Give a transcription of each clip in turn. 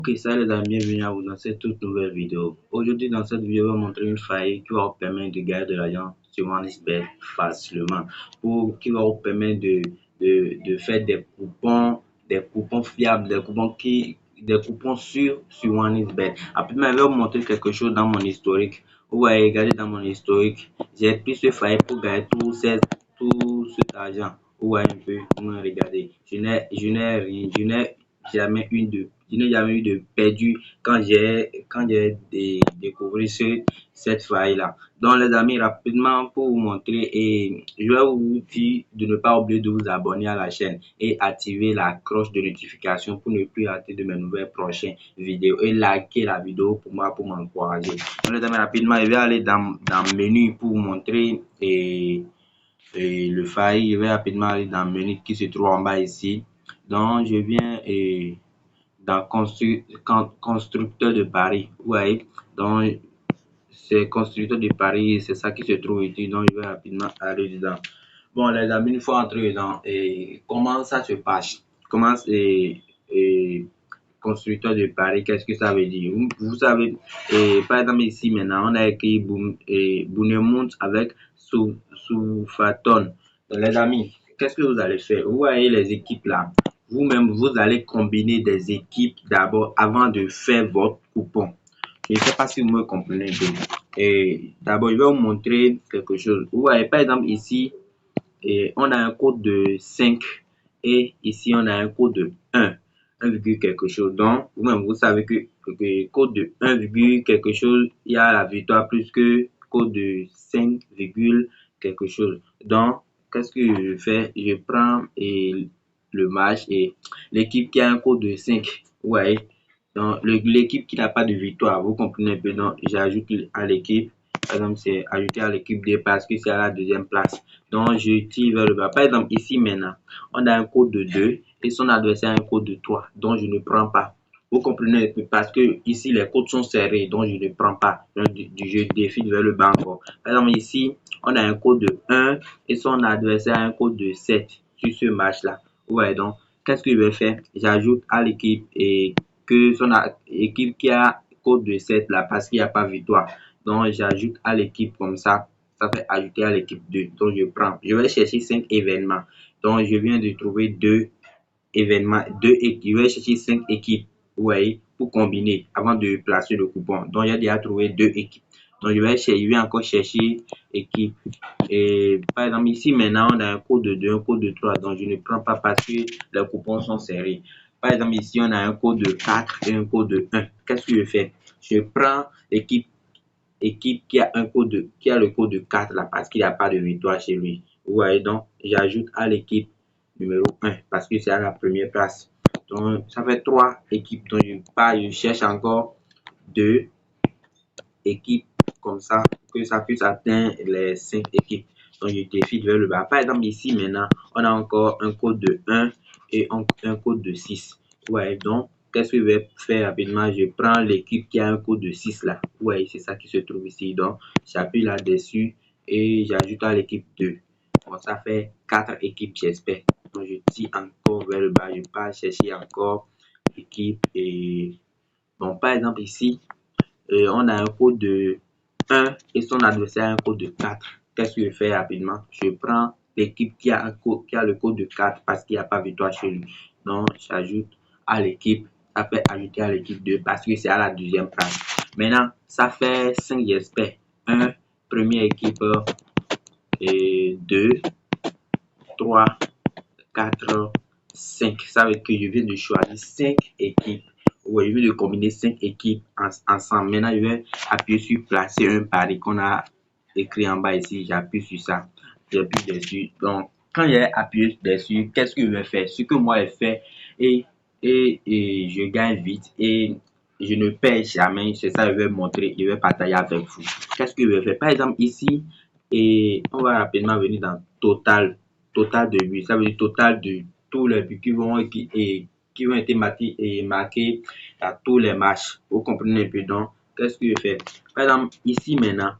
Ok, salut les amis, bienvenue à vous dans cette toute nouvelle vidéo. Aujourd'hui, dans cette vidéo, je vais vous montrer une faille qui va vous permettre de gagner de l'argent sur OneXBet facilement. Qui va vous permettre de faire des coupons fiables, des coupons sûrs sur OneXBet. Après, je vais vous montrer quelque chose dans mon historique. Vous voyez, regardez dans mon historique, j'ai pris ce faille pour gagner tout cet argent. Vous voyez un peu, vous regardez. Je n'ai rien, jamais eu de je n'ai jamais eu de perdu quand j'ai découvert cette faille là. Donc les amis, rapidement pour vous montrer, et je vais vous dire de ne pas oublier de vous abonner à la chaîne et activer la cloche de notification pour ne plus rater de mes nouvelles prochaines vidéos, et liker la vidéo pour moi, pour m'encourager. Donc les amis, rapidement je vais aller dans le menu pour vous montrer et le faille. Je vais rapidement aller dans le menu qui se trouve en bas ici. Donc je viens dans constructeur de Paris. Vous voyez, donc c'est constructeur de Paris, c'est ça qui se trouve ici. Donc je vais rapidement aller dedans. Bon les amis, une fois entré dedans, et comment ça se passe? Comment et constructeur de Paris, qu'est-ce que ça veut dire? Vous savez, par exemple ici maintenant, on a écrit Bounemont avec Soufaton. Les amis, qu'est-ce que vous allez faire? Vous voyez les équipes là. Vous-même, vous allez combiner des équipes d'abord avant de faire votre coupon. Je ne sais pas si vous me comprenez un peu. Et d'abord, je vais vous montrer quelque chose. Vous voyez, par exemple, ici, on a un code de 5 et ici, on a un code de 1. 1, quelque chose. Donc, vous-même, vous savez que code de 1, quelque chose, il y a la victoire plus que code de 5, quelque chose. Donc, qu'est-ce que je fais? Je prends le match et l'équipe qui a un code de 5. Vous voyez? Donc, l'équipe qui n'a pas de victoire, vous comprenez un peu. Donc, j'ajoute à l'équipe. Par exemple, c'est ajouter à l'équipe D parce que c'est à la deuxième place. Donc, je tire vers le bas. Par exemple, ici maintenant, on a un code de 2 et son adversaire a un code de 3. Donc, je ne prends pas. Vous comprenez parce que ici, les codes sont serrés. Donc, je ne prends pas. Donc, je défile vers le bas encore. Par exemple, ici, on a un code de 1 et son adversaire a un code de 7 sur ce match-là. Vous voyez donc, qu'est-ce que je vais faire? J'ajoute à l'équipe et que son équipe qui a code de 7 là parce qu'il n'y a pas victoire. Donc, j'ajoute à l'équipe comme ça. Ça fait ajouter à l'équipe 2. Donc, je prends. Je vais chercher 5 événements. Donc, je viens de trouver 2 événements, 2 équipes. Je vais chercher 5 équipes, vous voyez, pour combiner avant de placer le coupon. Donc, j'ai déjà trouvé 2 équipes. Donc, je vais encore chercher équipe. Et par exemple, ici, maintenant, on a un code de 2, un code de 3. Donc, je ne prends pas parce que les coupons sont serrés. Par exemple, ici, on a un code de 4 et un code de 1. Qu'est-ce que je fais? Je prends l'équipe qui a le code de 4 là parce qu'il n'y a pas de victoire chez lui. Vous voyez, donc j'ajoute à l'équipe numéro 1 parce que c'est à la première place. Donc ça fait 3 équipes. Donc je cherche encore 2 équipes comme ça pour que ça puisse atteindre les 5 équipes. Donc je défile vers le bas. Par exemple ici maintenant, on a encore un code de 1 et un code de 6. Ouais, donc qu'est-ce que je vais faire rapidement? Je prends l'équipe qui a un code de 6 là. Vous voyez, c'est ça qui se trouve ici. Donc, j'appuie là-dessus et j'ajoute à l'équipe 2. Bon, ça fait 4 équipes, j'espère. Donc, je tire encore vers le bas. Je pars chercher encore équipe. Et bon, par exemple, ici, on a un code de 1 et son adversaire a un code de 4. Qu'est-ce que je fais rapidement? Je prends l'équipe qui a le code de 4 parce qu'il n'y a pas victoire chez lui. Donc, j'ajoute à l'équipe, ça fait ajouter à l'équipe 2 parce que c'est à la deuxième place. Maintenant, ça fait 5, j'espère. 1, première équipe, et 2, 3, 4, 5. Ça veut dire que je viens de choisir 5 équipes. Ouais, je viens de combiner 5 équipes ensemble. Maintenant, je vais appuyer sur placer un pari qu'on a écrit en bas ici. J'appuie sur ça. J'appuie dessus. Donc, quand j'ai appuyé dessus, qu'est-ce que je vais faire? Ce que moi, je fais, et je gagne vite et je ne perds jamais. C'est ça que je vais montrer. Je vais partager avec vous. Qu'est-ce que je vais faire? Par exemple, ici, et on va rapidement venir dans total de buts. Ça veut dire total de tous les buts qui ont été marqués à tous les matchs. Vous comprenez un peu donc qu'est-ce que je fais? Par exemple, ici maintenant,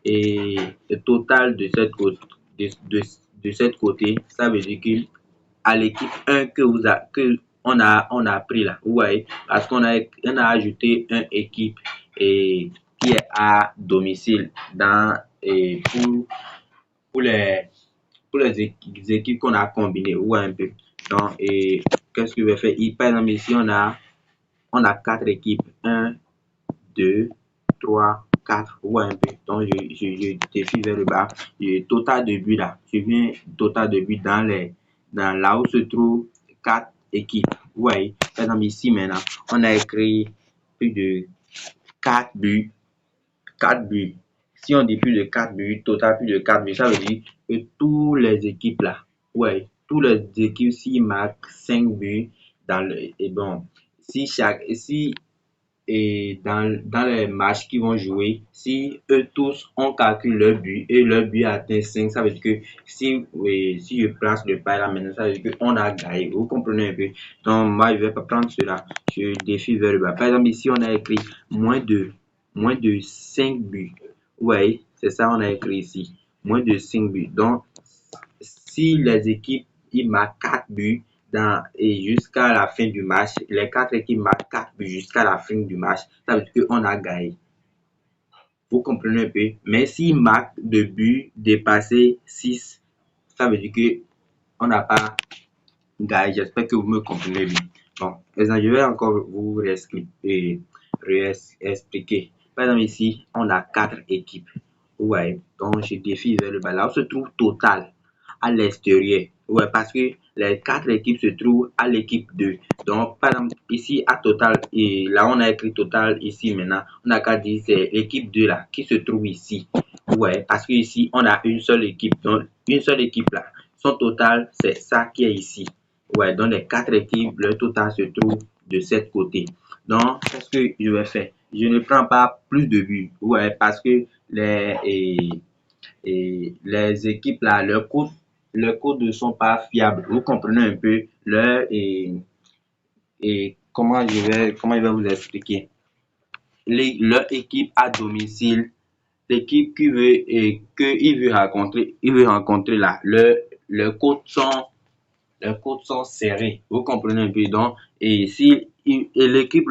et le total de cette côté, de cette côté, ça veut dire que à l'équipe 1 que on a pris là. Vous voyez, parce on a ajouté une équipe et qui est à domicile pour les équipes qu'on a combinées. Vous voyez un peu. Donc, et qu'est-ce que je vais faire? Par exemple, ici, on a 4 équipes. Un, 2, 3, 4. Vous voyez un peu. Donc, je défie vers le bas. Total de but là. Je viens total de but dans là où se trouvent 4 équipes. Vous voyez. Par exemple, ici maintenant, on a écrit plus de 4 buts. 4 buts. Si on dit plus de 4 buts, total plus de 4 buts, ça veut dire que toutes les équipes là, ouais, toutes les équipes, s'ils marquent 5 buts et bon, si dans les matchs qu'ils vont jouer, si eux tous on calcule leur but et leur but atteint 5, ça veut dire que si je place le pas là maintenant, ça veut dire qu'on a gagné. Vous comprenez un peu? Donc, moi, je ne vais pas prendre cela. Je défie vers le bas. Par exemple, ici, on a écrit moins de 5 buts. Oui, c'est ça, on a écrit ici. Moins de 5 buts. Donc, si les équipes ils marquent 4 buts et jusqu'à la fin du match, les 4 équipes marquent 4 buts jusqu'à la fin du match, ça veut dire qu'on a gagné. Vous comprenez un peu? Mais s'ils marquent de buts dépassés 6, ça veut dire qu'on n'a pas gagné. J'espère que vous me comprenez bien. Bon, je vais encore vous expliquer. Par exemple, ici, on a 4 équipes. Ouais, donc je défie vers le bas. Là, on se trouve total à l'extérieur. Ouais, parce que les 4 équipes se trouvent à l'équipe 2. Donc, par exemple, ici, à total, et là, on a écrit total ici maintenant. On a qu'à dire c'est l'équipe 2 là qui se trouve ici. Ouais, parce que ici, on a une seule équipe. Donc, une seule équipe là. Son total, c'est ça qui est ici. Ouais, donc les 4 équipes, le total se trouve de cette côté. Donc, qu'est-ce que je vais faire? Je ne prends pas plus de buts. Ouais, parce que les équipes là, leurs codes ne sont pas fiables. Vous comprenez un peu comment comment je vais vous expliquer. Leur équipe à domicile, l'équipe qui veut et que il veut rencontrer là, leurs codes sont les côtes sont serrées. Vous comprenez un peu. Donc, et si les équipes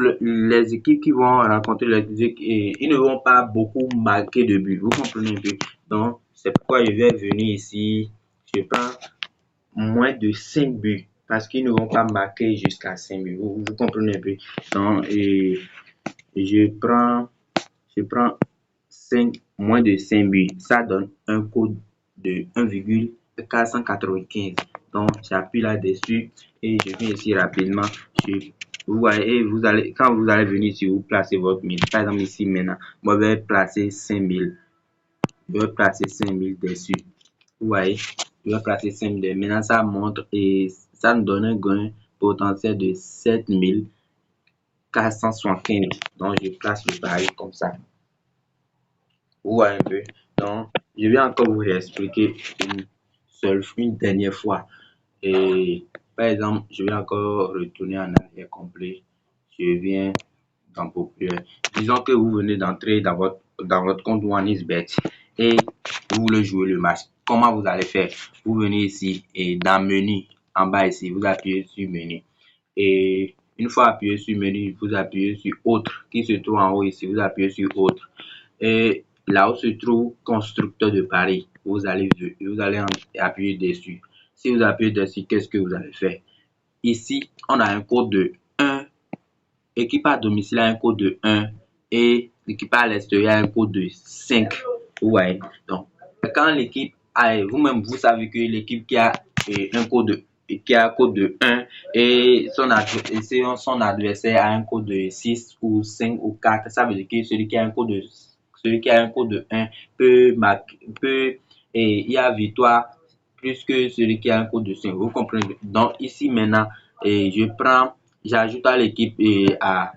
qui vont rencontrer ils ne vont pas beaucoup marquer de but. Vous comprenez un peu. Donc, c'est pourquoi je vais venir ici. Je prends moins de 5 buts parce qu'ils ne vont pas marquer jusqu'à 5 buts. Vous comprenez un peu. Donc, et je prends moins de 5 buts. Ça donne un code de 1,495. Donc, j'appuie là-dessus et je viens ici rapidement. Vous voyez, quand vous allez venir ici, vous placez votre 1000. Par exemple, ici maintenant, moi, je vais placer 5000. Je vais placer 5000 dessus. Vous voyez, je vais placer 5000. Maintenant, ça montre et ça nous donne un gain potentiel de 7475. Donc, je place le pari comme ça. Vous voyez un peu. Donc, je vais encore vous expliquer une dernière fois. Et par exemple, je vais encore retourner en arrière complet. Je viens dans Populaire. Disons que vous venez d'entrer dans votre compte OneXBet et vous voulez jouer le match. Comment vous allez faire? Vous venez ici et dans menu, en bas ici, vous appuyez sur menu. Et une fois appuyé sur menu, vous appuyez sur autre qui se trouve en haut ici. Vous appuyez sur autre. Et là où se trouve constructeur de paris, vous allez appuyer dessus. Si vous appuyez dessus, qu'est-ce que vous allez faire? Ici, on a un code de 1. Équipe à domicile a un code de 1 et l'équipe à l'extérieur a un code de 5. Vous voyez? Donc, quand l'équipe a, vous-même, vous savez que l'équipe qui a un code de 1 et son adversaire a un code de 6 ou 5 ou 4, ça veut dire que celui qui a un code de 1 il y a victoire plus que celui qui a un code de 5. Vous comprenez? Donc, ici maintenant, j'ajoute à l'équipe qui a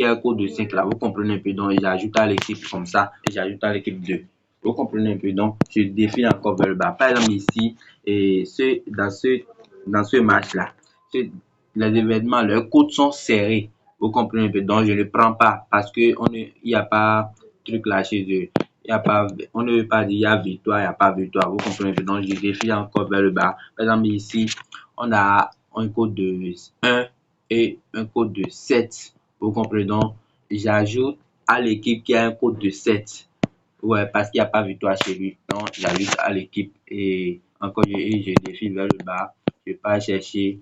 un code de 5 là. Vous comprenez un peu? Donc, j'ajoute à l'équipe comme ça et j'ajoute à l'équipe 2. Vous comprenez un peu? Donc, je défile encore vers le bas. Par exemple, ici, dans ce match-là, les événements, leurs codes sont serrés. Vous comprenez un peu? Donc, je ne prends pas parce qu'il n'y a pas truc là chez eux. On ne veut pas dire il y a victoire, il n'y a pas victoire. Vous comprenez un peu? Donc, je défile encore vers le bas. Par exemple, ici, on a un code de 1 et un code de 7. Vous comprenez donc? J'ajoute à l'équipe qui a un code de 7. Ouais, parce qu'il n'y a pas victoire chez lui. Donc, j'ajoute à l'équipe et encore je défile vers le bas. Je pars chercher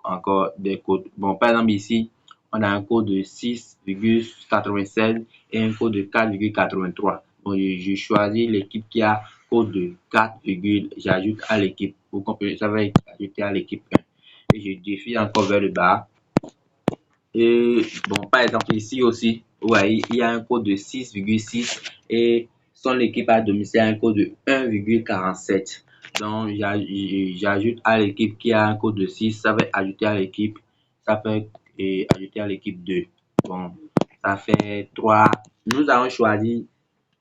encore des codes. Bon, par exemple, ici, on a un code de 6,96 et un code de 4,83. Donc, je choisis l'équipe qui a code de 4, j'ajoute à l'équipe. Vous comprenez? Ça va être ajouté à l'équipe 1. Et je défile encore vers le bas. Et bon, par exemple, ici aussi, ouais, il y a un code de 6,6 et son équipe à domicile a un code de 1,47. Donc, j'ajoute à l'équipe qui a un code de 6, ça va ajouter à l'équipe, ça fait ajouter à l'équipe 2. Bon, ça fait 3. Nous avons choisi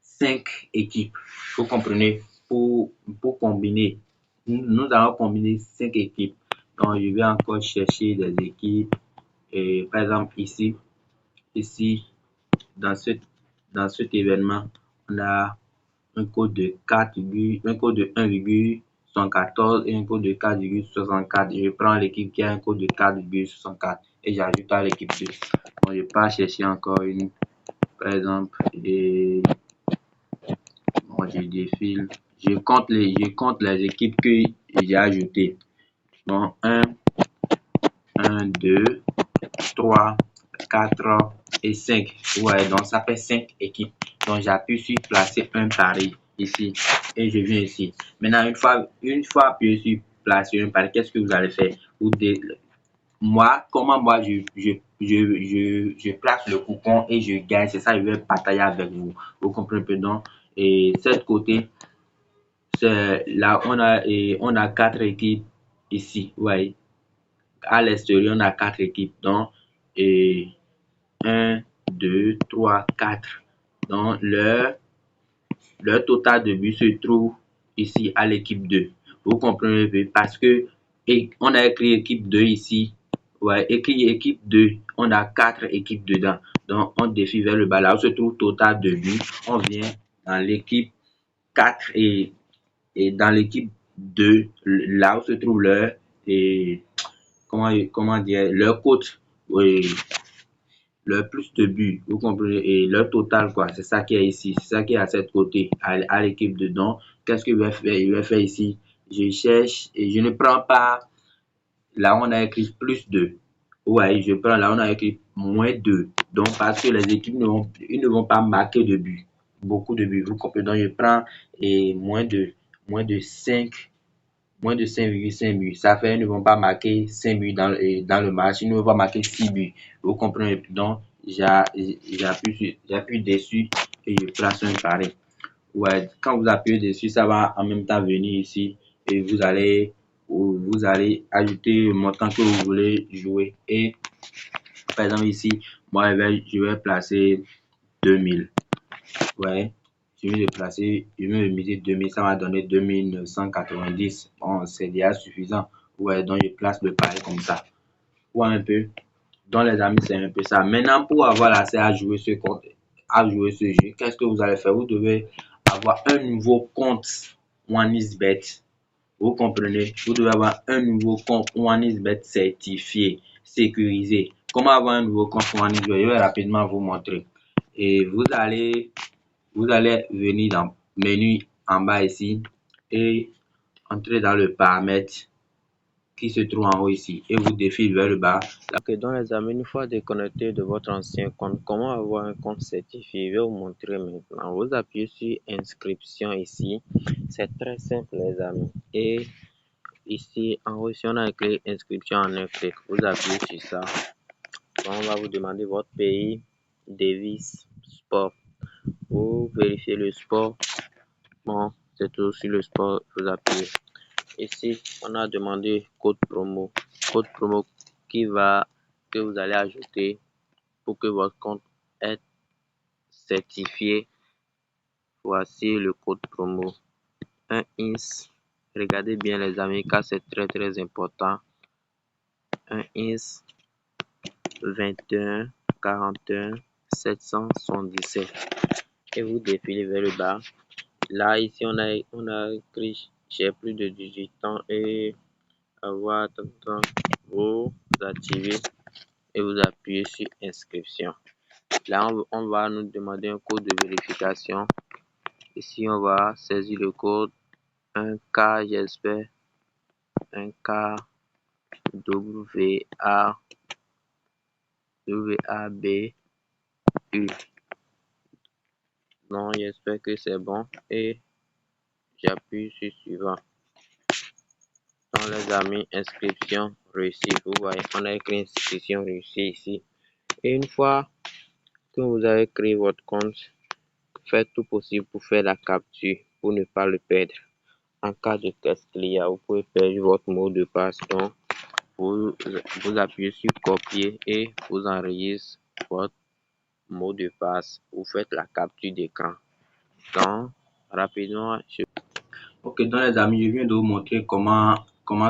5 équipes, vous comprenez, pour combiner. Nous allons combiner 5 équipes. Donc, je vais encore chercher des équipes. Et par exemple, ici dans cet événement, on a un code de 4, un code de 1,74 et un code de 4,64. Je prends l'équipe qui a un code de 4,64 et j'ajoute à l'équipe 2. Bon, je pars chercher encore une, par exemple, et bon, je défile. Je compte les équipes que j'ai ajoutées. Bon, 1, 2, 3, 4 et 5. Ouais, donc ça fait 5 équipes. Donc j'appuie sur placer un pari ici et je viens ici. Maintenant, une fois appuyé sur placer un pari, qu'est-ce que vous allez faire? Comment je place le coupon et je gagne. C'est ça, je vais partager avec vous. Vous comprenez donc? Et cette côté, c'est là, on a 4 équipes ici. Ouais. À l'extérieur, on a 4 équipes. Donc, et 1, 2, 3, 4. Donc, leur total de buts se trouve ici à l'équipe 2. Vous comprenez? Parce que on a écrit équipe 2 ici. Ouais, écrit équipe 2. On a 4 équipes dedans. Donc, on défile vers le bas. Là où se trouve total de buts, on vient dans l'équipe 4 et dans l'équipe 2, là où se trouve leur, et, comment dire, leur coach. Oui, leur plus de buts, vous comprenez, et leur total, quoi. C'est ça qui est ici, c'est ça qui est à cette côté, à l'équipe dedans. Qu'est-ce qu'il va faire? Il va faire ici. Je cherche et je ne prends pas là on a écrit plus 2. Ouais, je prends là on a écrit moins 2. Donc, parce que les équipes ils ne vont pas marquer de buts, beaucoup de buts, vous comprenez. Donc, je prends et moins de 5. Moins de 5,5 buts. Ça fait, ils ne vont pas marquer 5 buts dans le match. Ils ne vont pas marquer 6 buts. Vous comprenez? Donc, j'appuie dessus et je place un carré. Ouais, quand vous appuyez dessus, ça va en même temps venir ici et vous allez ajouter le montant que vous voulez jouer. Et par exemple ici, moi je vais placer 2000. Ouais, je vais me miser 2000, ça va donner 2990. Bon, c'est déjà suffisant. Ouais, donc je place le pari comme ça. Ouais, un peu. Donc les amis, c'est un peu ça. Maintenant, pour avoir l'accès à jouer à jouer ce jeu, qu'est-ce que vous allez faire? Vous devez avoir un nouveau compte OneXBet. Vous comprenez? Vous devez avoir un nouveau compte OneXBet certifié, sécurisé. Comment avoir un nouveau compte OneXBet? Je vais rapidement vous montrer. Et vous allez venir dans le menu en bas ici et entrer dans le paramètre qui se trouve en haut ici et vous défilez vers le bas. Ok, donc les amis, une fois déconnecté de votre ancien compte, comment avoir un compte certifié? Je vais vous montrer maintenant. Vous appuyez sur inscription ici. C'est très simple les amis. Et ici en haut, si on a écrit inscription en un clic, vous appuyez sur ça. Donc, on va vous demander votre pays, devise, sport. Vous vérifiez le sport. Bon, c'est tout sur le sport, vous appuyez. Ici, on a demandé code promo. Code promo que vous allez ajouter pour que votre compte est certifié. Voici le code promo. 1 INS. Regardez bien les amis car c'est très très important. 1 INS 21 41 777. Et vous défilez vers le bas. Là, ici, on a écrit j'ai plus de 18 ans et avoir, vous activez et vous appuyez sur inscription. Là, on va nous demander un code de vérification. Ici, on va saisir le code 1K, j'espère, 1K WAB U. Non, j'espère que c'est bon et j'appuie sur suivant. Donc les amis, inscription réussie. Vous voyez, on a écrit inscription réussie ici. Et une fois que vous avez créé votre compte, faites tout possible pour faire la capture pour ne pas le perdre. En cas de test client, vous pouvez perdre votre mot de passe. Donc, vous appuyez sur copier et vous enregistrez votre mot de passe. Vous faites la capture d'écran. Donc, rapidement, Ok, donc les amis, je viens de vous montrer comment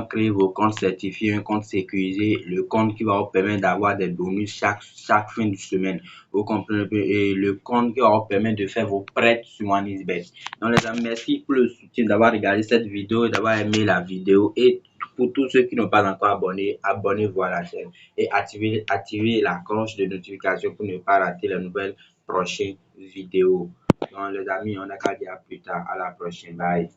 créer vos comptes certifiés, un compte sécurisé, le compte qui va vous permettre d'avoir des bonus chaque fin de semaine. Vous comprenez un peu? Et le compte qui va vous permettre de faire vos prêts sur OneXBet. Donc les amis, merci pour le soutien d'avoir regardé cette vidéo, d'avoir aimé la vidéo. Et pour tous ceux qui n'ont pas encore abonné, abonnez-vous à la chaîne et activez la cloche de notification pour ne pas rater les nouvelles prochaines vidéos. Donc les amis, on a qu'à dire à plus tard. À la prochaine. Bye.